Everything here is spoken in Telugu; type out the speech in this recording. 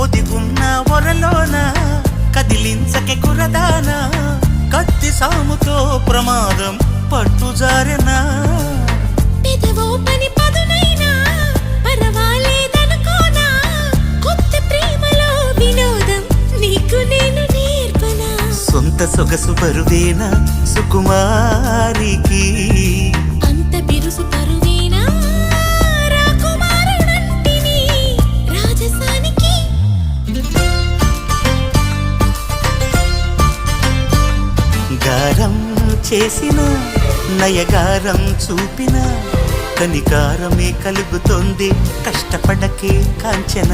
ఒదిగున్న ఒరలోన కదిలించకే కురదానా కత్తి సాముతో ప్రమాదం పట్టుజారెనా పెదవో పని పదునైనా పరవాలేదనుకోనా కొత్త ప్రేమలో వినోదం నీకు నేను నేర్పనా సొంత సొగసు బరువేనా సుకుమారికి అంత బిరుసు పరువేనా రాకుమారుడంటిని రాజసానికి గారం చేసిన నయగారం చూపిన కనికారమే కలుగుతోంది కష్టపడకే కాంచన